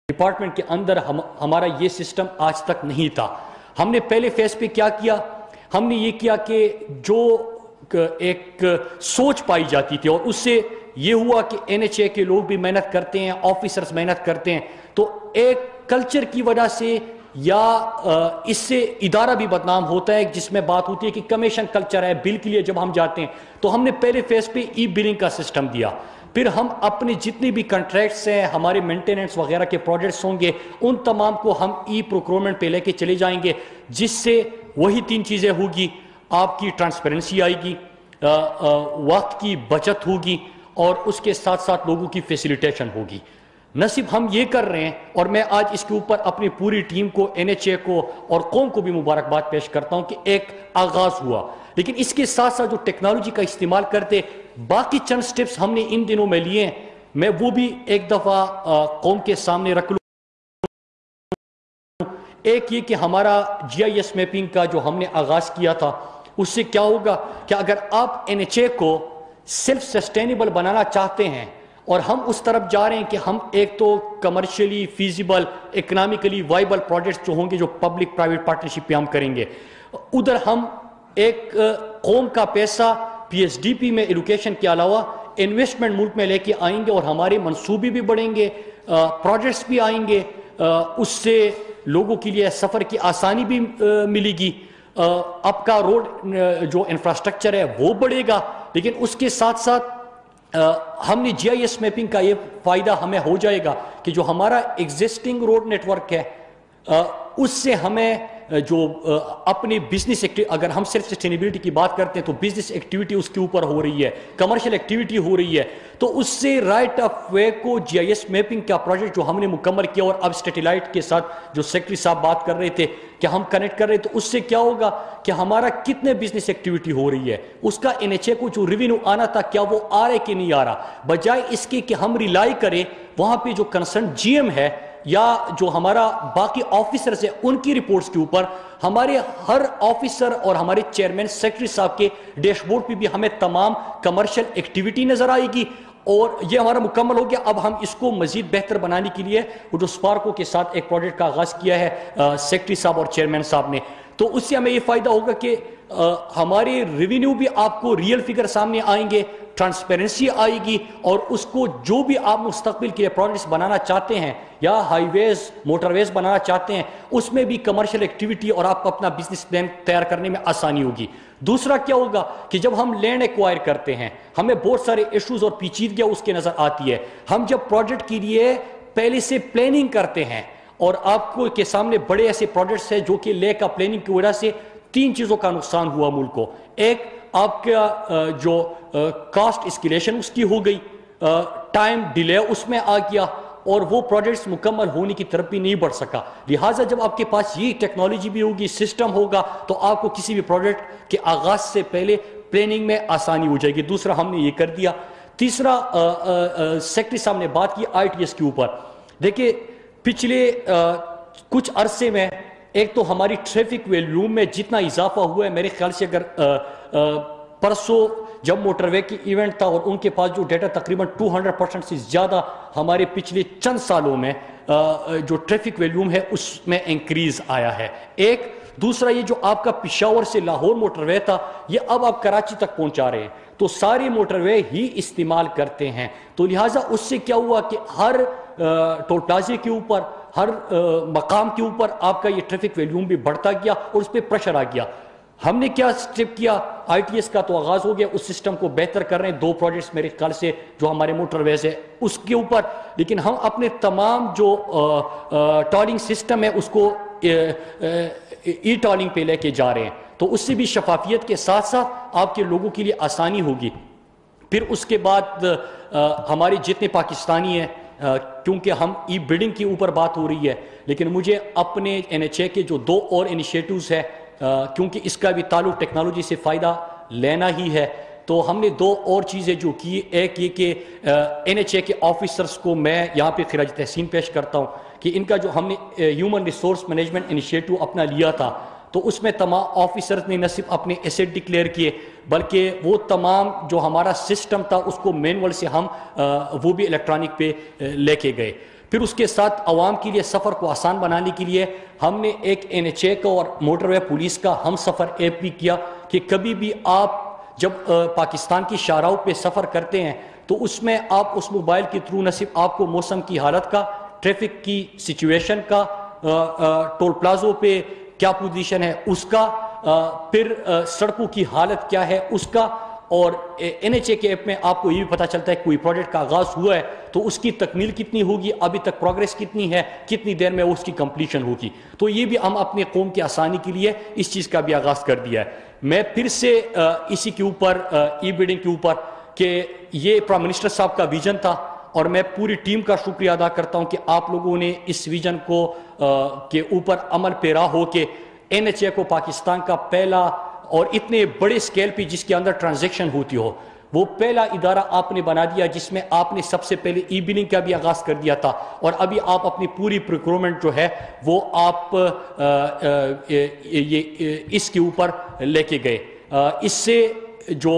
Department کے اندر ہمارا یہ سسٹم آج تک نہیں تھا۔ ہم نے پہلے فیز پہ کیا کیا، ہم نے یہ کیا کہ جو ایک سوچ پائی جاتی تھی، اور اس سے یہ ہوا کہ NHA کے لوگ بھی محنت کرتے ہیں، آفیسرز محنت کرتے ہیں، تو ایک کلچر کی وجہ سے یا اس سے ادارہ بھی بدنام ہوتا ہے، جس میں بات ہوتی ہے کہ کمیشن کلچر ہے۔ بل کے لیے جب ہم جاتے ہیں تو ہم نے پہلے فیز پہ ای بلنگ کا سسٹم دیا، پھر ہم اپنے جتنے بھی کنٹریکٹس ہیں، ہمارے مینٹیننس وغیرہ کے پروجیکٹس ہوں گے، ان تمام کو ہم ای پروکیورمنٹ پہ لے کے چلے جائیں گے، جس سے وہی 3 چیزیں ہوگی، آپ کی ٹرانسپیرنسی آئے گی، وقت کی بچت ہوگی، اور اس کے ساتھ ساتھ لوگوں کی فیسیلیٹیشن ہوگی۔ نصیب ہم یہ کر رہے ہیں، اور میں آج اس کے اوپر اپنی پوری ٹیم کو، NHA کو اور قوم کو بھی مبارکباد پیش کرتا ہوں کہ ایک آغاز ہوا، لیکن اس کے ساتھ ساتھ جو ٹیکنالوجی کا استعمال کرتے باقی چند سٹیپس ہم نے ان دنوں میں لیے ہیں، میں وہ بھی ایک دفعہ قوم کے سامنے رکھ لوں۔ ایک یہ کہ ہمارا GIS میپنگ کا جو ہم نے آغاز کیا تھا، اس سے کیا ہوگا کہ اگر آپ NHA کو سیلف سسٹینیبل بنانا چاہتے ہیں، اور ہم اس طرف جا رہے ہیں کہ ہم ایک تو commercially feasible, economically viable projects جو ہوں گے جو پبلک پرائیویٹ پارٹنرشپ پہ ہم کریں گے، ادھر ہم ایک قوم کا پیسہ PSDP میں ایلوکیشن کے علاوہ انویسٹمنٹ ملک میں لے کے آئیں گے، اور ہمارے منصوبے بھی بڑھیں گے، پروجیکٹس بھی آئیں گے، اس سے لوگوں کے لیے سفر کی آسانی بھی ملے گی، اب کا روڈ جو انفراسٹرکچر ہے وہ بڑھے گا، لیکن اس کے ساتھ ساتھ ہم نے GIS میپنگ کا یہ فائدہ ہمیں ہو جائے گا کہ جو ہمارا ایگزسٹنگ روڈ نیٹ ورک ہے، اس سے ہمیں جو اپنی بزنس اگر ہم سیلف سسٹینیبلٹی کی بات کرتے ہیں تو بزنس ایکٹیویٹی اس کے اوپر ہو رہی ہے، کمرشل ایکٹیویٹی ہو رہی ہے، تو اس سے رائٹ آف وے کو GIS میپنگ کا پروجیکٹ جو ہم نے مکمل کیا، اور اب سیٹلائٹ کے ساتھ جو سیکٹری صاحب بات کر رہے تھے کہ ہم کنیکٹ کر رہے ہیں، تو اس سے کیا ہوگا کہ ہمارا کتنے بزنس ایکٹیویٹی ہو رہی ہے، اس کا NHA کو جو ریونیو آنا تھا کیا وہ آ رہا ہے کہ نہیں آ رہا، بجائے اس کے کہ ہم ریلائی کریں وہاں پہ جو کنسرن GM ہے یا جو ہمارا باقی آفیسرز ہیں ان کی رپورٹس کے اوپر، ہمارے ہر آفیسر اور ہمارے چیئرمین سیکرٹری صاحب کے ڈیش بورڈ پہ بھی ہمیں تمام کمرشل ایکٹیویٹی نظر آئے گی، اور یہ ہمارا مکمل ہو گیا۔ اب ہم اس کو مزید بہتر بنانے کے لیے وہ جو سپارکو کے ساتھ ایک پروجیکٹ کا آغاز کیا ہے سیکرٹری صاحب اور چیئرمین صاحب نے، تو اس سے ہمیں یہ فائدہ ہوگا کہ ہمارے ریونیو بھی آپ کو ریئل فگر سامنے آئیں گے، ٹرانسپیرنسی آئے گی، اور اس کو جو بھی آپ مستقبل کے لیے پروجیکٹس بنانا چاہتے ہیں یا ہائی ویز موٹر ویز بنانا چاہتے ہیں، اس میں بھی کمرشل ایکٹیویٹی اور آپ کو اپنا بزنس پلان تیار کرنے میں آسانی ہوگی۔ دوسرا کیا ہوگا کہ جب ہم لینڈ ایکوائر کرتے ہیں ہمیں بہت سارے ایشوز اور پیچیدگیاں اس کے نظر آتی ہے، ہم جب پروجیکٹ کے لیے پہلے سے پلاننگ کرتے ہیں، اور آپ کو کے سامنے بڑے ایسے پروجیکٹس ہیں جو کہ لیک آف پلاننگ کی وجہ سے 3 چیزوں کا نقصان ہوا ملک کو، ایک آپ کا جو کاسٹ اسکیلیشن اس کی ہو گئی، ٹائم ڈیلے اس میں آ گیا، اور وہ پروجیکٹس مکمل ہونے کی طرف بھی نہیں بڑھ سکا۔ لہٰذا جب آپ کے پاس یہ ٹیکنالوجی بھی ہوگی، سسٹم ہوگا، تو آپ کو کسی بھی پروجیکٹ کے آغاز سے پہلے پلاننگ میں آسانی ہو جائے گی۔ دوسرا ہم نے یہ کر دیا۔ تیسرا سیکرٹری صاحب نے بات کی ITS کے اوپر۔ دیکھیں پچھلے کچھ عرصے میں ایک تو ہماری ٹریفک ویلیوم میں جتنا اضافہ ہوا ہے، میرے خیال سے اگر پرسوں جب موٹر وے کی ایونٹ تھا اور ان کے پاس جو ڈیٹا تقریباً 200% سے زیادہ ہمارے پچھلے چند سالوں میں جو ٹریفک ویلیوم ہے اس میں انکریز آیا ہے۔ ایک دوسرا یہ جو آپ کا پشاور سے لاہور موٹر وے تھا، یہ اب آپ کراچی تک پہنچا رہے ہیں، تو سارے موٹر وے ہی استعمال کرتے ہیں، تو لہٰذا اس سے کیا ہوا کہ ہر ٹول پلازے کے اوپر، ہر مقام کے اوپر آپ کا یہ ٹریفک ویلیوم بھی بڑھتا گیا اور اس پہ پریشر آ گیا۔ ہم نے کیا سٹیپ کیا، ITS کا تو آغاز ہو گیا، اس سسٹم کو بہتر کر رہے ہیں، 2 پروجیکٹس میرے خیال سے جو ہمارے موٹر ویز ہے اس کے اوپر، لیکن ہم اپنے تمام جو ٹولنگ سسٹم ہے اس کو ای ٹولنگ پہ لے کے جا رہے ہیں، تو اس سے بھی شفافیت کے ساتھ ساتھ آپ کے لوگوں کے لیے آسانی ہوگی۔ پھر اس کے بعد ہمارے جتنے پاکستانی ہیں، کیونکہ ہم ای بلڈنگ کے اوپر بات ہو رہی ہے، لیکن مجھے اپنے NHA کے جو 2 اور انیشیٹوز ہیں، کیونکہ اس کا بھی تعلق ٹیکنالوجی سے فائدہ لینا ہی ہے، تو ہم نے 2 اور چیزیں جو کی، ایک یہ کہ NHA کے آفیسرز کو میں یہاں پہ خراج تحسین پیش کرتا ہوں کہ ان کا جو ہم نے ہیومن ریسورس مینجمنٹ انیشیٹو اپنا لیا تھا، تو اس میں تمام آفیسرز نے نہ صرف اپنے ایسٹ ڈکلیئر کیے بلکہ وہ تمام جو ہمارا سسٹم تھا اس کو مینول سے ہم وہ بھی الیکٹرانک پہ لے کے گئے۔ پھر اس کے ساتھ عوام کے لیے سفر کو آسان بنانے کے لیے ہم نے ایک NHA کا اور موٹر وے پولیس کا ہم سفر ایپ بھی کیا کہ کبھی بھی آپ جب پاکستان کی شاہراہوں پہ سفر کرتے ہیں تو اس میں آپ اس موبائل کے تھرو نہ صرف آپ کو موسم کی حالت کا، ٹریفک کی سچویشن کا، ٹول پلازوں پہ کیا پوزیشن ہے اس کا، پھر سڑکوں کی حالت کیا ہے اس کا، اور NHA کے ایپ میں آپ کو یہ بھی پتہ چلتا ہے کوئی پروجیکٹ کا آغاز ہوا ہے تو اس کی تکمیل کتنی ہوگی، ابھی تک پروگریس کتنی ہے، کتنی دیر میں اس کی کمپلیشن ہوگی. تو یہ بھی ہم اپنے قوم کی آسانی کے لیے اس چیز کا بھی آغاز کر دیا ہے. میں پھر سے اسی کے اوپر ای بلڈنگ کے اوپر کہ یہ پرائم منسٹر صاحب کا ویژن تھا اور میں پوری ٹیم کا شکریہ ادا کرتا ہوں کہ آپ لوگوں نے اس ویژن کو کے اوپر عمل پیرا ہو کے NHA کو پاکستان کا پہلا اور اتنے بڑے سکیل پہ جس کے اندر ٹرانزیکشن ہوتی ہو وہ پہلا ادارہ آپ نے بنا دیا جس میں آپ نے سب سے پہلے ای بلنگ کا بھی آغاز کر دیا تھا اور ابھی آپ اپنی پوری پروکیورمنٹ جو ہے وہ آپ اس کے اوپر لے کے گئے. اس سے جو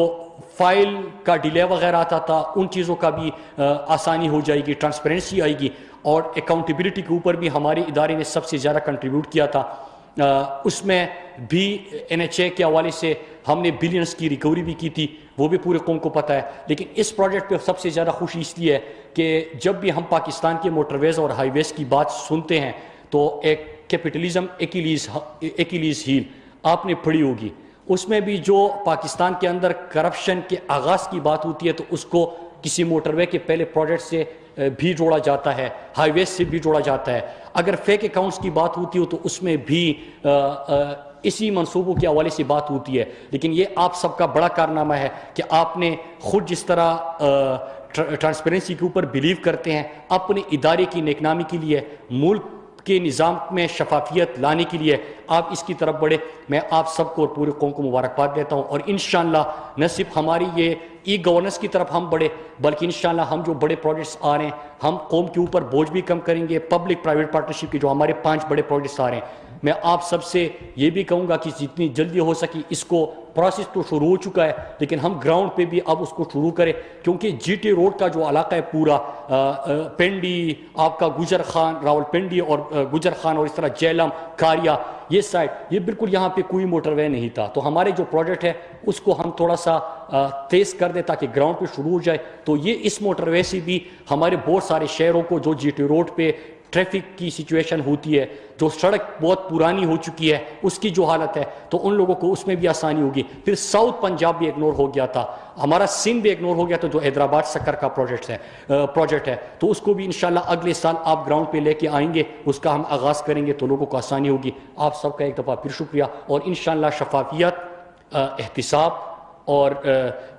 فائل کا ڈیلے وغیرہ آتا تھا ان چیزوں کا بھی آسانی ہو جائے گی، ٹرانسپیرنسی آئے گی اور اکاؤنٹیبلٹی کے اوپر بھی ہمارے ادارے نے سب سے زیادہ کنٹریبیوٹ کیا تھا. اس میں بھی NHA کے حوالے سے ہم نے بلینز کی ریکوری بھی کی تھی، وہ بھی پورے قوم کو پتہ ہے. لیکن اس پروجیکٹ پہ سب سے زیادہ خوشی اس لیے ہے کہ جب بھی ہم پاکستان کے موٹر ویز اور ہائی ویز کی بات سنتے ہیں تو ایک کیپٹلزم ایکیلیز ہیل آپ نے پڑھی ہوگی، اس میں بھی جو پاکستان کے اندر کرپشن کے آغاز کی بات ہوتی ہے تو اس کو کسی موٹر وے کے پہلے پروجیکٹ سے بھی جوڑا جاتا ہے، ہائی ویز سے بھی جوڑا جاتا ہے. اگر فیک اکاؤنٹس کی بات ہوتی ہو تو اس میں بھی اسی منصوبوں کے حوالے سے بات ہوتی ہے. لیکن یہ آپ سب کا بڑا کارنامہ ہے کہ آپ نے خود جس طرح ٹرانسپیرنسی کے اوپر بلیو کرتے ہیں، اپنے ادارے کی نیکنامی کے لیے، ملک کے نظام میں شفافیت لانے کے لیے آپ اس کی طرف بڑھے. میں آپ سب کو اور پورے قوم کو مبارکباد دیتا ہوں اور انشاءاللہ نہ صرف ہماری یہ ای گورننس کی طرف ہم بڑھے بلکہ انشاءاللہ ہم جو بڑے پروجیکٹس آ رہے ہیں ہم قوم کے اوپر بوجھ بھی کم کریں گے. پبلک پرائیویٹ پارٹنرشپ کے جو ہمارے 5 بڑے پروجیکٹس آ رہے ہیں میں آپ سب سے یہ بھی کہوں گا کہ جتنی جلدی ہو سکی اس کو پروسیس تو شروع ہو چکا ہے لیکن ہم گراؤنڈ پہ بھی اب اس کو شروع کریں کیونکہ GT روڈ کا جو علاقہ ہے پورا پنڈی آپ کا گجر خان راول پنڈی اور گجر خان اور اس طرح جیلم کاریا یہ سائٹ یہ بالکل یہاں پہ کوئی موٹر وے نہیں تھا. تو ہمارے جو پروجیکٹ ہے اس کو ہم تھوڑا سا تیز کر دیں تاکہ گراؤنڈ پہ شروع ہو جائے. تو یہ اس موٹر وے سے بھی ہمارے بہت سارے شہروں کو جو GT روڈ پہ ٹریفک کی سچویشن ہوتی ہے، جو سڑک بہت پرانی ہو چکی ہے اس کی جو حالت ہے تو ان لوگوں کو اس میں بھی آسانی ہوگی. پھر ساؤتھ پنجاب بھی اگنور ہو گیا تھا، ہمارا سندھ بھی اگنور ہو گیا تھا جو حیدرآباد سکر کا پروجیکٹ ہے تو اس کو بھی انشاءاللہ اگلے سال آپ گراؤنڈ پہ لے کے آئیں گے، اس کا ہم آغاز کریں گے تو لوگوں کو آسانی ہوگی. آپ سب کا ایک دفعہ پھر شکریہ اور انشاءاللہ شفافیت، احتساب اور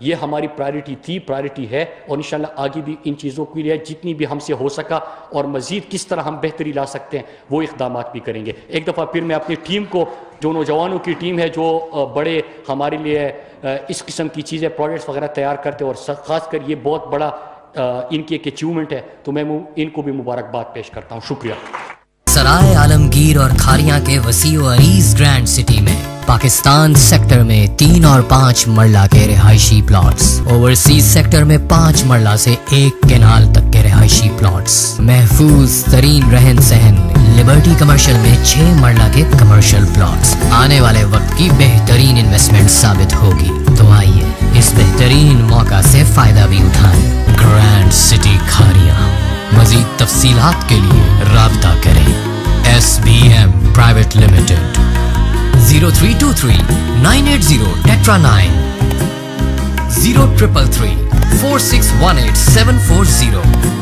یہ ہماری پرائرٹی ہے اور انشاءاللہ آگے بھی ان چیزوں کے لیے جتنی بھی ہم سے ہو سکا اور مزید کس طرح ہم بہتری لا سکتے ہیں وہ اقدامات بھی کریں گے. ایک دفعہ پھر میں اپنی ٹیم کو جو نوجوانوں کی ٹیم ہے جو بڑے ہمارے لیے اس قسم کی چیزیں پروجیکٹس وغیرہ تیار کرتے اور خاص کر یہ بہت بڑا ان کی ایک اچیومنٹ ہے تو میں ان کو بھی مبارکباد پیش کرتا ہوں. شکریہ. سرائے عالمگیر اور کھاریاں کے وسیع و عریض گرینڈ سٹی میں پاکستان سیکٹر میں 3 اور 5 مرلہ کے رہائشی پلاٹس، اوورسیز سیکٹر میں 5 مرلہ سے 1 کینال تک کے رہائشی پلاٹس، محفوظ ترین رہن سہن لبرٹی کمرشل میں 6 مرلہ کے کمرشل پلاٹس آنے والے وقت کی بہترین انویسٹمنٹ ثابت ہوگی. تو آئیے اس بہترین موقع سے فائدہ بھی اٹھائیں. Grand city Kharian. مزید تفصیلات کے لیے رابطہ کریں. SBM private limited 0323 980 tetra 9 0333 4618 740